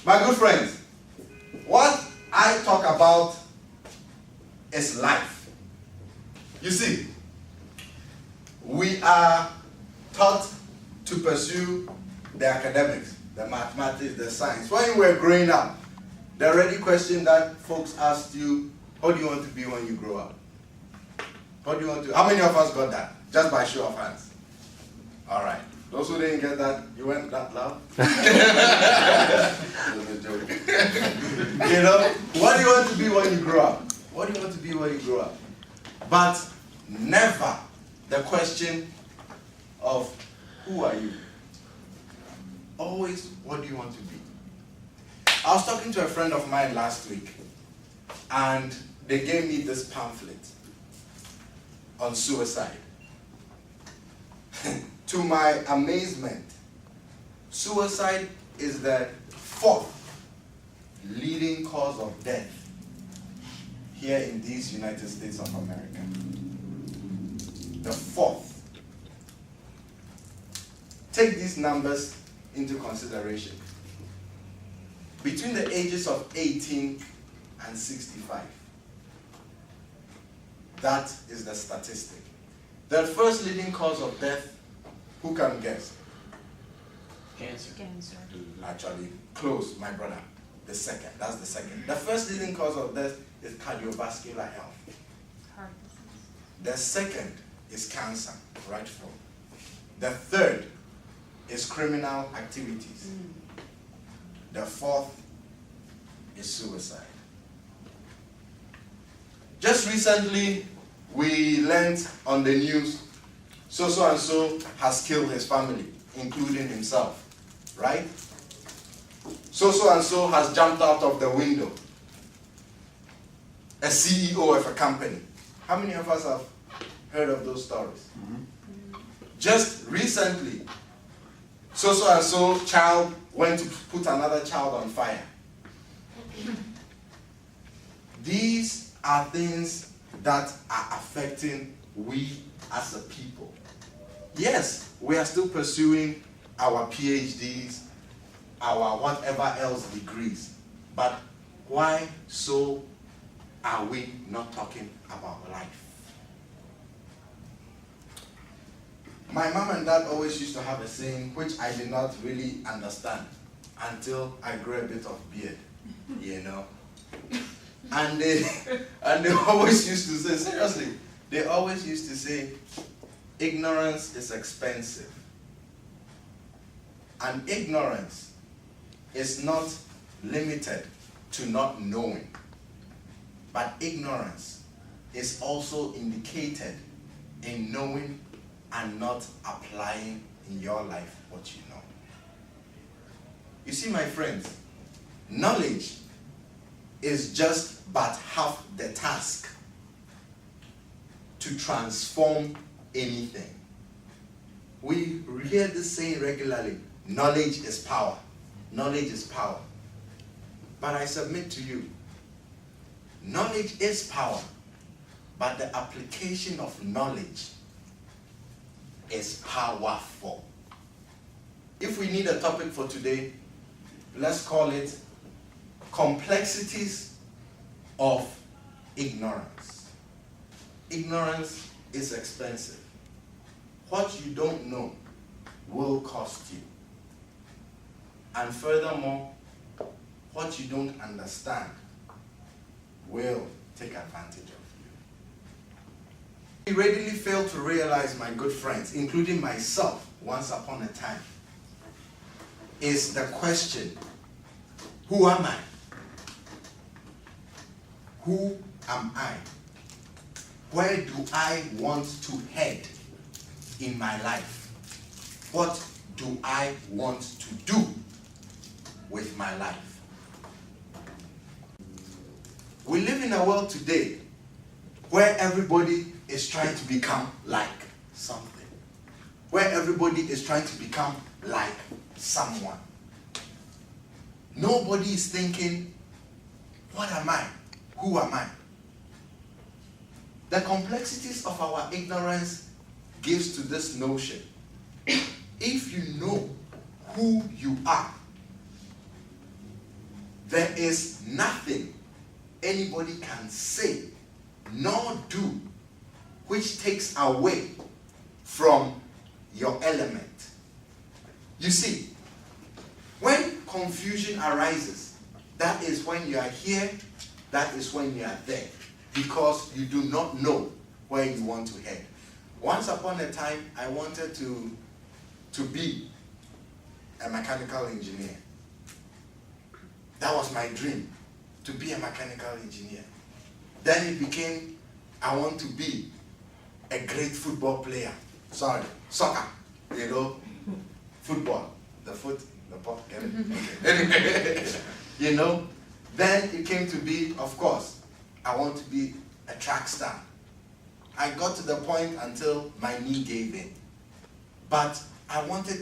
My good friends, what I talk about is life. You see, we are taught to pursue the academics, the mathematics, the science. When you were growing up, the already question that folks asked you, what do you want to be when you grow up? What do you want to? How many of us got that? Just by show of hands. All right. Those who didn't get that, you went that loud. It was a joke. You know, what do you want to be when you grow up? What do you want to be when you grow up? But never the question of who are you? Always, what do you want to be? I was talking to a friend of mine last week, and they gave me this pamphlet on suicide. To my amazement, suicide is the 4th leading cause of death here in these United States of America. The 4th. Take these numbers into consideration. Between the ages of 18 and 65. That is the statistic. The first leading cause of death, who can guess? Cancer. Actually, close, my brother. The second, that's the second. The first leading cause of death is cardiovascular health. Heart disease. The second is cancer, rightful. The third is criminal activities. The 4th is suicide. Just recently, we learned on the news, so and so has killed his family, including himself, right? So and so has jumped out of the window. A CEO of a company. How many of us have heard of those stories? Mm-hmm. Just recently, so and so child went to put another child on fire. These are things that are affecting we as a people. Yes, we are still pursuing our PhDs, our whatever else degrees, but why so are we not talking about life? My mom and dad always used to have a saying which I did not really understand until I grew a bit of beard, you know. And they always used to say, seriously, they always used to say, ignorance is expensive. And ignorance is not limited to not knowing, but ignorance is also indicated in knowing and not applying in your life what you know. You see, my friends, knowledge is just but half the task to transform anything. We hear this saying regularly, knowledge is power. Knowledge is power. But I submit to you, knowledge is power, but the application of knowledge is powerful. If we need a topic for today, let's call it Complexities of Ignorance. Ignorance is expensive. What you don't know will cost you. And furthermore, what you don't understand will take advantage of you. We readily fail to realize, my good friends, including myself once upon a time, is the question, who am I? Who am I? Where do I want to head in my life? What do I want to do with my life? We live in a world today where everybody is trying to become like something. Where everybody is trying to become like someone. Nobody is thinking, what am I? Who am I? The complexities of our ignorance gives to this notion. If you know who you are, there is nothing anybody can say nor do which takes away from your element. You see, when confusion arises, that is when you are here, that is when you are there, because you do not know where you want to head. Once upon a time, I wanted to be a mechanical engineer. That was my dream, to be a mechanical engineer. Then it became, I want to be a great football player. Sorry, soccer, you know, football, the ball, get it? You know, then it came to be, of course, I want to be a track star. I got to the point until my knee gave in. But I wanted to